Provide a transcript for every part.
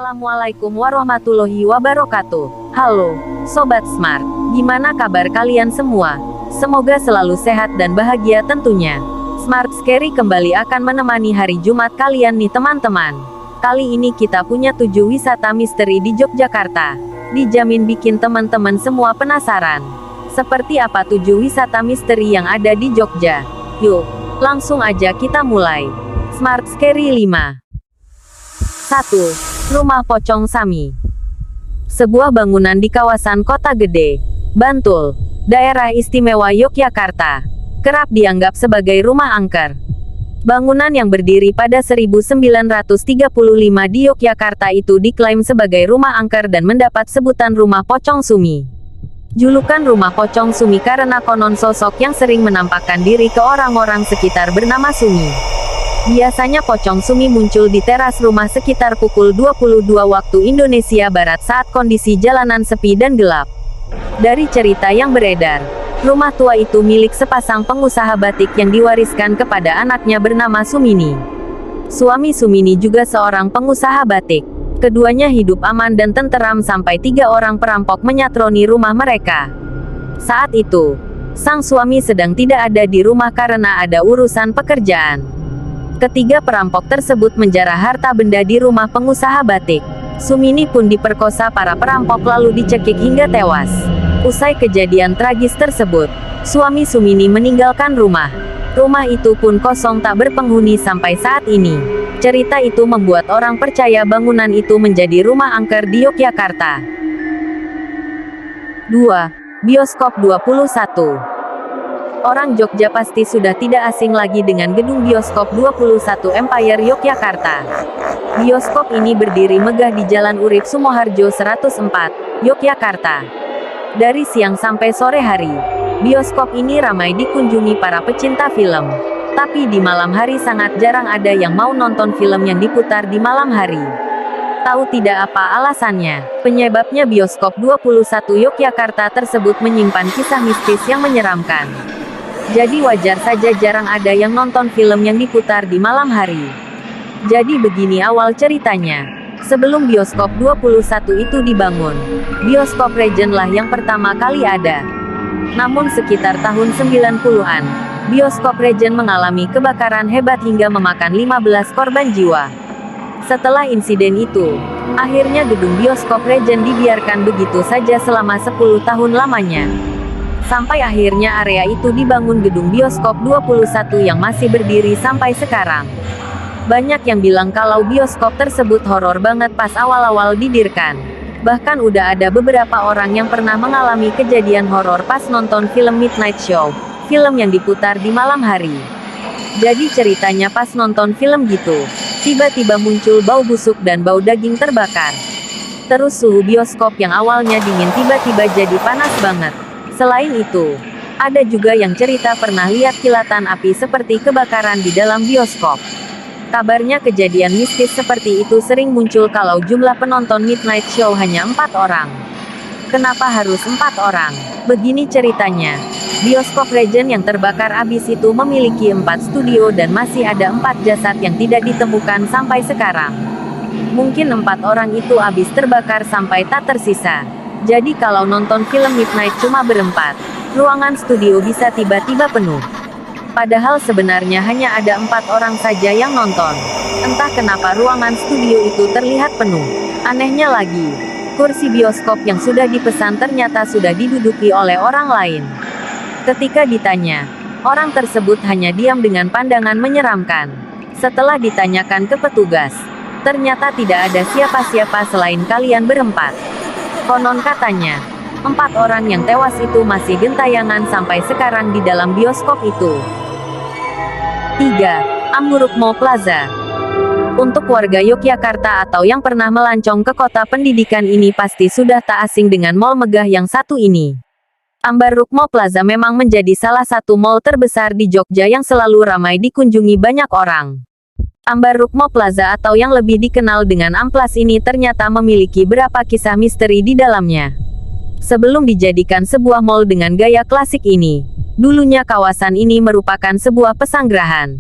Assalamualaikum warahmatullahi wabarakatuh. Halo, Sobat Smart. Gimana kabar kalian semua? Semoga selalu sehat dan bahagia tentunya. Smart Scary kembali akan menemani hari Jumat kalian nih teman-teman. Kali ini kita punya 7 wisata misteri di Yogyakarta. Dijamin bikin teman-teman semua penasaran. Seperti apa 7 wisata misteri yang ada di Jogja? Yuk, langsung aja kita mulai. Smart Scary 5. 1. Rumah Pocong Sami. Sebuah bangunan di kawasan Kota Gede, Bantul, Daerah Istimewa Yogyakarta, kerap dianggap sebagai rumah angker. Bangunan yang berdiri pada 1935 di Yogyakarta itu diklaim sebagai rumah angker dan mendapat sebutan Rumah Pocong Sumi. Julukan Rumah Pocong Sumi karena konon sosok yang sering menampakkan diri ke orang-orang sekitar bernama Sumi. Biasanya pocong Sumi muncul di teras rumah sekitar pukul 22 waktu Indonesia Barat saat kondisi jalanan sepi dan gelap. Dari cerita yang beredar, rumah tua itu milik sepasang pengusaha batik yang diwariskan kepada anaknya bernama Sumini. Suami Sumini juga seorang pengusaha batik. Keduanya hidup aman dan tenteram sampai 3 orang perampok menyatroni rumah mereka. Saat itu, sang suami sedang tidak ada di rumah karena ada urusan pekerjaan. Ketiga perampok tersebut menjarah harta benda di rumah pengusaha batik. Sumini pun diperkosa para perampok lalu dicekik hingga tewas. Usai kejadian tragis tersebut, suami Sumini meninggalkan rumah. Rumah itu pun kosong tak berpenghuni sampai saat ini. Cerita itu membuat orang percaya bangunan itu menjadi rumah angker di Yogyakarta. 2. Bioskop 21. Orang Jogja pasti sudah tidak asing lagi dengan gedung Bioskop 21 Empire Yogyakarta. Bioskop ini berdiri megah di Jalan Urip Sumoharjo 104, Yogyakarta. Dari siang sampai sore hari, bioskop ini ramai dikunjungi para pecinta film. Tapi di malam hari sangat jarang ada yang mau nonton film yang diputar di malam hari. Tahu tidak apa alasannya? Penyebabnya Bioskop 21 Yogyakarta tersebut menyimpan kisah mistis yang menyeramkan. Jadi wajar saja jarang ada yang nonton film yang diputar di malam hari. Jadi begini awal ceritanya. Sebelum Bioskop 21 itu dibangun, Bioskop Regent lah yang pertama kali ada. Namun sekitar tahun 90-an, Bioskop Regent mengalami kebakaran hebat hingga memakan 15 korban jiwa. Setelah insiden itu, akhirnya gedung Bioskop Regent dibiarkan begitu saja selama 10 tahun lamanya. Sampai akhirnya area itu dibangun gedung Bioskop 21 yang masih berdiri sampai sekarang. Banyak yang bilang kalau bioskop tersebut horor banget pas awal-awal didirikan. Bahkan udah ada beberapa orang yang pernah mengalami kejadian horor pas nonton film Midnight Show, film yang diputar di malam hari. Jadi ceritanya pas nonton film gitu, tiba-tiba muncul bau busuk dan bau daging terbakar. Terus suhu bioskop yang awalnya dingin tiba-tiba jadi panas banget. Selain itu, ada juga yang cerita pernah lihat kilatan api seperti kebakaran di dalam bioskop. Kabarnya kejadian mistis seperti itu sering muncul kalau jumlah penonton Midnight Show hanya 4 orang. Kenapa harus 4 orang? Begini ceritanya. Bioskop Regent yang terbakar abis itu memiliki 4 studio dan masih ada 4 jasad yang tidak ditemukan sampai sekarang. Mungkin 4 orang itu abis terbakar sampai tak tersisa. Jadi kalau nonton film Midnight cuma berempat, ruangan studio bisa tiba-tiba penuh. Padahal sebenarnya hanya ada 4 orang saja yang nonton. Entah kenapa ruangan studio itu terlihat penuh. Anehnya lagi, kursi bioskop yang sudah dipesan ternyata sudah diduduki oleh orang lain. Ketika ditanya, orang tersebut hanya diam dengan pandangan menyeramkan. Setelah ditanyakan ke petugas, ternyata tidak ada siapa-siapa selain kalian berempat. Konon katanya, 4 orang yang tewas itu masih gentayangan sampai sekarang di dalam bioskop itu. 3. Amurukmo Plaza. Untuk warga Yogyakarta atau yang pernah melancong ke kota pendidikan ini pasti sudah tak asing dengan mall megah yang satu ini. Ambarukmo Plaza memang menjadi salah satu mall terbesar di Jogja yang selalu ramai dikunjungi banyak orang. Ambarukmo Plaza atau yang lebih dikenal dengan Amplas ini ternyata memiliki beberapa kisah misteri di dalamnya. Sebelum dijadikan sebuah mall dengan gaya klasik ini, dulunya kawasan ini merupakan sebuah pesanggrahan.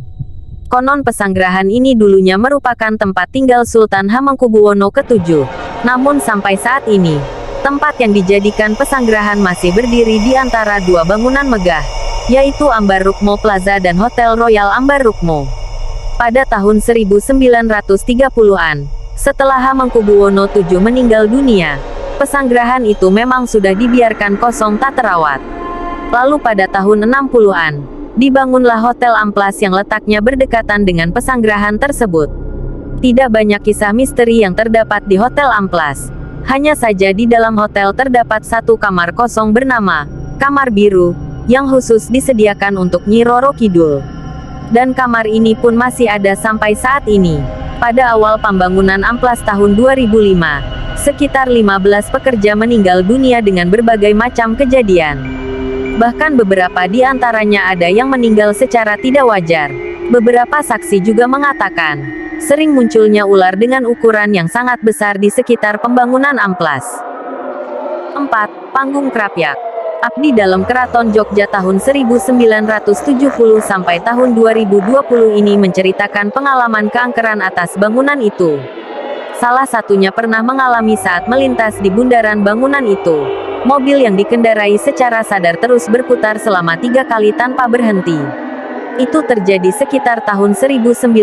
Konon pesanggrahan ini dulunya merupakan tempat tinggal Sultan Hamengkubuwono ke-7. Namun sampai saat ini, tempat yang dijadikan pesanggrahan masih berdiri di antara dua bangunan megah, yaitu Ambar Rukmo Plaza dan Hotel Royal Ambar Rukmo. Pada tahun 1930-an, setelah Hamengkubuwono VII meninggal dunia, pesanggrahan itu memang sudah dibiarkan kosong tak terawat. Lalu pada tahun 60-an, dibangunlah Hotel Amplas yang letaknya berdekatan dengan pesanggrahan tersebut. Tidak banyak kisah misteri yang terdapat di Hotel Amplas. Hanya saja di dalam hotel terdapat satu kamar kosong bernama Kamar Biru, yang khusus disediakan untuk Nyi Roro Kidul. Dan kamar ini pun masih ada sampai saat ini. Pada awal pembangunan Amplas tahun 2005, sekitar 15 pekerja meninggal dunia dengan berbagai macam kejadian. Bahkan beberapa di antaranya ada yang meninggal secara tidak wajar. Beberapa saksi juga mengatakan, sering munculnya ular dengan ukuran yang sangat besar di sekitar pembangunan Amplas. 4. Panggung Krapyak. Abdi dalam Keraton Jogja tahun 1970 sampai tahun 2020 ini menceritakan pengalaman keangkeran atas bangunan itu. Salah satunya pernah mengalami saat melintas di bundaran bangunan itu. Mobil yang dikendarai secara sadar terus berputar selama 3 kali tanpa berhenti. Itu terjadi sekitar tahun 1990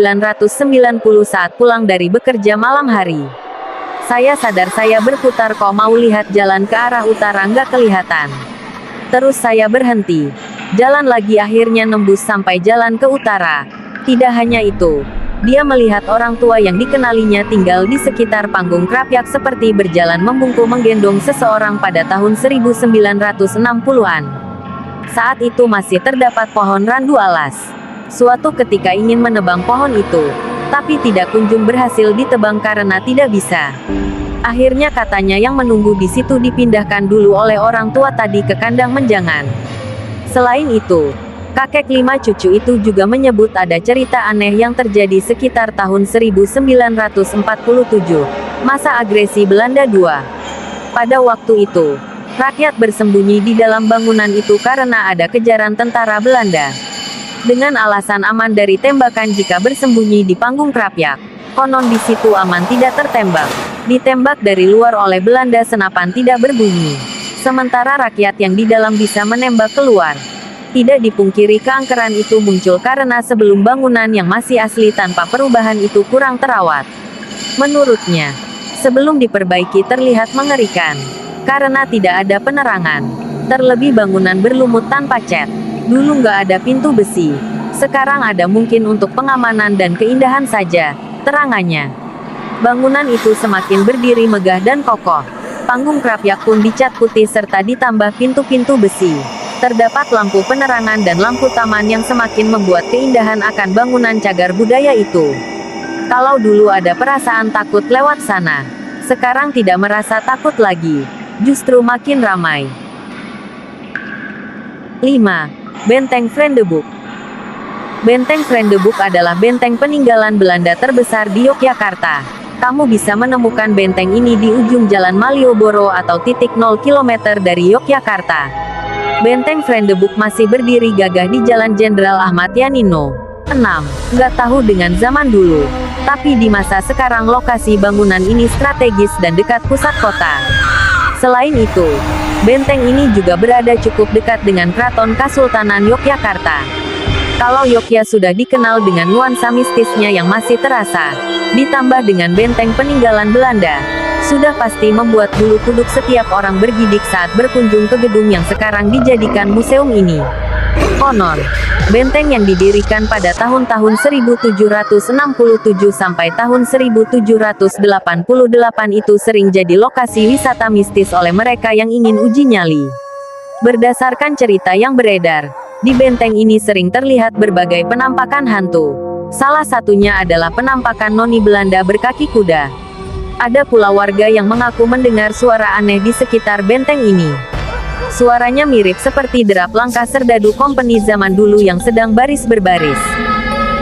saat pulang dari bekerja malam hari. Saya sadar saya berputar kok mau lihat jalan ke arah utara nggak kelihatan. Terus saya berhenti. Jalan lagi akhirnya nembus sampai jalan ke utara. Tidak hanya itu. Dia melihat orang tua yang dikenalinya tinggal di sekitar panggung Krapyak seperti berjalan membungkuk menggendong seseorang pada tahun 1960-an. Saat itu masih terdapat pohon randu alas. Suatu ketika ingin menebang pohon itu, tapi tidak kunjung berhasil ditebang karena tidak bisa. Akhirnya katanya yang menunggu di situ dipindahkan dulu oleh orang tua tadi ke kandang menjangan. Selain itu, kakek 5 cucu itu juga menyebut ada cerita aneh yang terjadi sekitar tahun 1947, masa agresi Belanda II. Pada waktu itu, rakyat bersembunyi di dalam bangunan itu karena ada kejaran tentara Belanda. Dengan alasan aman dari tembakan jika bersembunyi di panggung Krapyak, konon di situ aman tidak tertembak. Ditembak dari luar oleh Belanda senapan tidak berbunyi. Sementara rakyat yang di dalam bisa menembak keluar. Tidak dipungkiri keangkeran itu muncul karena sebelum bangunan yang masih asli tanpa perubahan itu kurang terawat. Menurutnya, sebelum diperbaiki terlihat mengerikan. Karena tidak ada penerangan. Terlebih bangunan berlumut tanpa cat. Dulu nggak ada pintu besi. Sekarang ada mungkin untuk pengamanan dan keindahan saja, terangannya. Bangunan itu semakin berdiri megah dan kokoh. Panggung Krapyak pun dicat putih serta ditambah pintu-pintu besi. Terdapat lampu penerangan dan lampu taman yang semakin membuat keindahan akan bangunan cagar budaya itu. Kalau dulu ada perasaan takut lewat sana, sekarang tidak merasa takut lagi. Justru makin ramai. 5. Benteng Vriendeboek. Benteng Vriendeboek adalah benteng peninggalan Belanda terbesar di Yogyakarta. Kamu bisa menemukan benteng ini di ujung Jalan Malioboro atau titik 0 km dari Yogyakarta. Benteng Vriendeboek masih berdiri gagah di Jalan Jenderal Ahmad Yani No. 6. Nggak tahu dengan zaman dulu, tapi di masa sekarang lokasi bangunan ini strategis dan dekat pusat kota. Selain itu, benteng ini juga berada cukup dekat dengan Keraton Kasultanan Yogyakarta. Kalau Yogya sudah dikenal dengan nuansa mistisnya yang masih terasa, ditambah dengan benteng peninggalan Belanda, sudah pasti membuat bulu kuduk setiap orang bergidik saat berkunjung ke gedung yang sekarang dijadikan museum ini. Konon, benteng yang didirikan pada tahun-tahun 1767 sampai tahun 1788 itu sering jadi lokasi wisata mistis oleh mereka yang ingin uji nyali. Berdasarkan cerita yang beredar, di benteng ini sering terlihat berbagai penampakan hantu. Salah satunya adalah penampakan noni Belanda berkaki kuda. Ada pula warga yang mengaku mendengar suara aneh di sekitar benteng ini. Suaranya mirip seperti derap langkah serdadu kompeni zaman dulu yang sedang baris berbaris.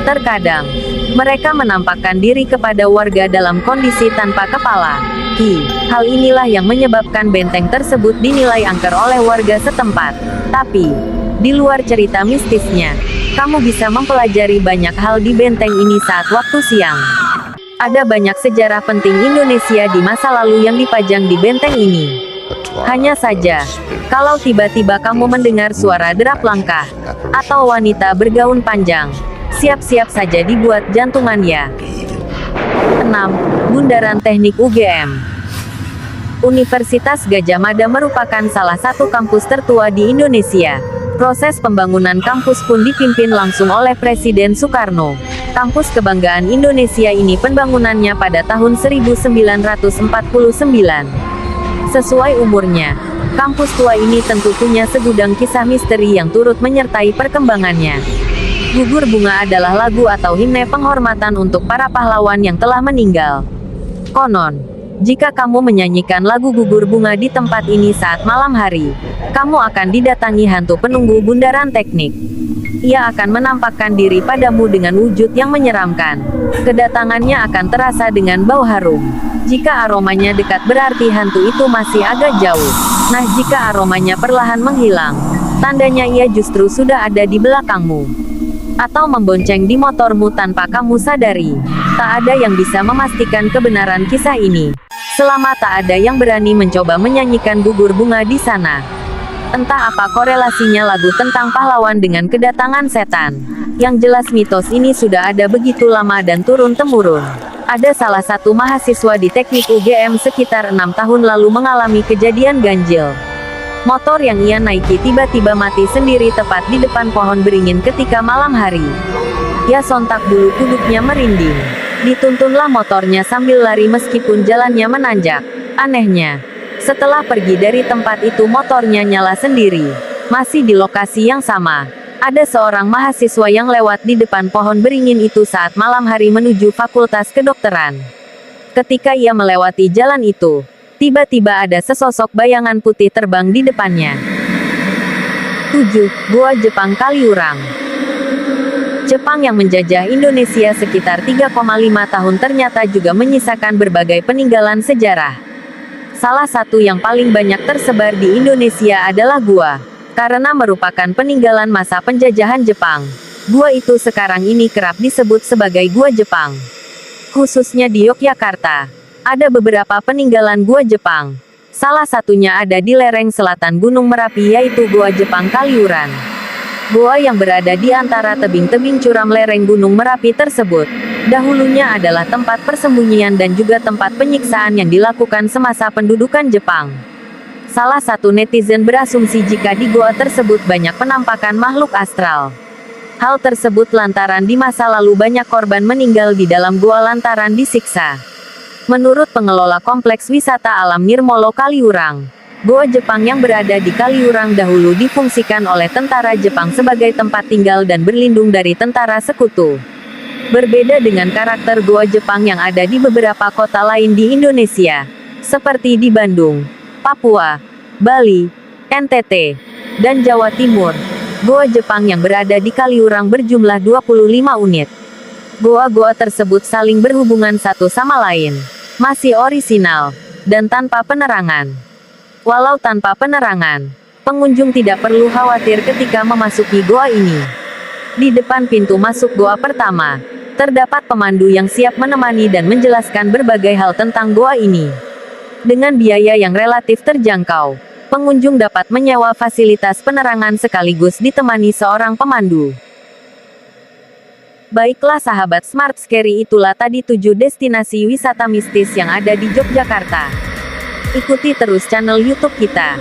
Terkadang, mereka menampakkan diri kepada warga dalam kondisi tanpa kepala. Hal inilah yang menyebabkan benteng tersebut dinilai angker oleh warga setempat. Tapi, di luar cerita mistisnya, Kamu bisa mempelajari banyak hal di benteng ini saat waktu siang. Ada banyak sejarah penting Indonesia di masa lalu yang dipajang di benteng ini. Hanya saja, kalau tiba-tiba kamu mendengar suara derap langkah, atau wanita bergaun panjang, siap-siap saja dibuat jantungan ya. 6. Bundaran Teknik UGM. Universitas Gadjah Mada merupakan salah satu kampus tertua di Indonesia. Proses pembangunan kampus pun dipimpin langsung oleh Presiden Soekarno. Kampus kebanggaan Indonesia ini pembangunannya pada tahun 1949. Sesuai umurnya, kampus tua ini tentu punya segudang kisah misteri yang turut menyertai perkembangannya. Gugur Bunga adalah lagu atau himne penghormatan untuk para pahlawan yang telah meninggal. Konon, jika kamu menyanyikan lagu Gugur Bunga di tempat ini saat malam hari, kamu akan didatangi hantu penunggu Bundaran Teknik. Ia akan menampakkan diri padamu dengan wujud yang menyeramkan. Kedatangannya akan terasa dengan bau harum. Jika aromanya dekat berarti hantu itu masih agak jauh. Nah, jika aromanya perlahan menghilang, tandanya ia justru sudah ada di belakangmu. Atau membonceng di motormu tanpa kamu sadari. Tak ada yang bisa memastikan kebenaran kisah ini, selama tak ada yang berani mencoba menyanyikan Gugur Bunga di sana. Entah apa korelasinya lagu tentang pahlawan dengan kedatangan setan. Yang jelas mitos ini sudah ada begitu lama dan turun-temurun. Ada salah satu mahasiswa di Teknik UGM sekitar 6 tahun lalu mengalami kejadian ganjil. Motor yang ia naiki tiba-tiba mati sendiri tepat di depan pohon beringin ketika malam hari. Ya sontak bulu kuduknya merinding. Dituntunlah motornya sambil lari meskipun jalannya menanjak. Anehnya, setelah pergi dari tempat itu motornya nyala sendiri. Masih di lokasi yang sama, ada seorang mahasiswa yang lewat di depan pohon beringin itu saat malam hari menuju Fakultas Kedokteran. Ketika ia melewati jalan itu, tiba-tiba ada sesosok bayangan putih terbang di depannya. 7. Goa Jepang Kaliurang. Jepang yang menjajah Indonesia sekitar 3,5 tahun ternyata juga menyisakan berbagai peninggalan sejarah. Salah satu yang paling banyak tersebar di Indonesia adalah gua. Karena merupakan peninggalan masa penjajahan Jepang, gua itu sekarang ini kerap disebut sebagai Gua Jepang. Khususnya di Yogyakarta, ada beberapa peninggalan gua Jepang. Salah satunya ada di lereng selatan Gunung Merapi yaitu Goa Jepang Kaliuran. Goa yang berada di antara tebing-tebing curam lereng Gunung Merapi tersebut, dahulunya adalah tempat persembunyian dan juga tempat penyiksaan yang dilakukan semasa pendudukan Jepang. Salah satu netizen berasumsi jika di goa tersebut banyak penampakan makhluk astral. Hal tersebut lantaran di masa lalu banyak korban meninggal di dalam goa lantaran disiksa. Menurut pengelola kompleks wisata alam Nirmolo Kaliurang, Goa Jepang yang berada di Kaliurang dahulu difungsikan oleh tentara Jepang sebagai tempat tinggal dan berlindung dari tentara sekutu. Berbeda dengan karakter Goa Jepang yang ada di beberapa kota lain di Indonesia, seperti di Bandung, Papua, Bali, NTT, dan Jawa Timur. Goa Jepang yang berada di Kaliurang berjumlah 25 unit. Goa-goa tersebut saling berhubungan satu sama lain, masih orisinal, dan tanpa penerangan. Walau tanpa penerangan, pengunjung tidak perlu khawatir ketika memasuki goa ini. Di depan pintu masuk goa pertama, terdapat pemandu yang siap menemani dan menjelaskan berbagai hal tentang goa ini. Dengan biaya yang relatif terjangkau, pengunjung dapat menyewa fasilitas penerangan sekaligus ditemani seorang pemandu. Baiklah sahabat Smart Scary, itulah tadi 7 destinasi wisata mistis yang ada di Yogyakarta. Ikuti terus channel YouTube kita.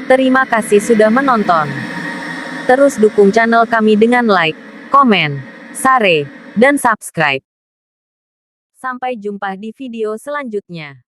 Terima kasih sudah menonton. Terus dukung channel kami dengan like, komen, share, dan subscribe. Sampai jumpa di video selanjutnya.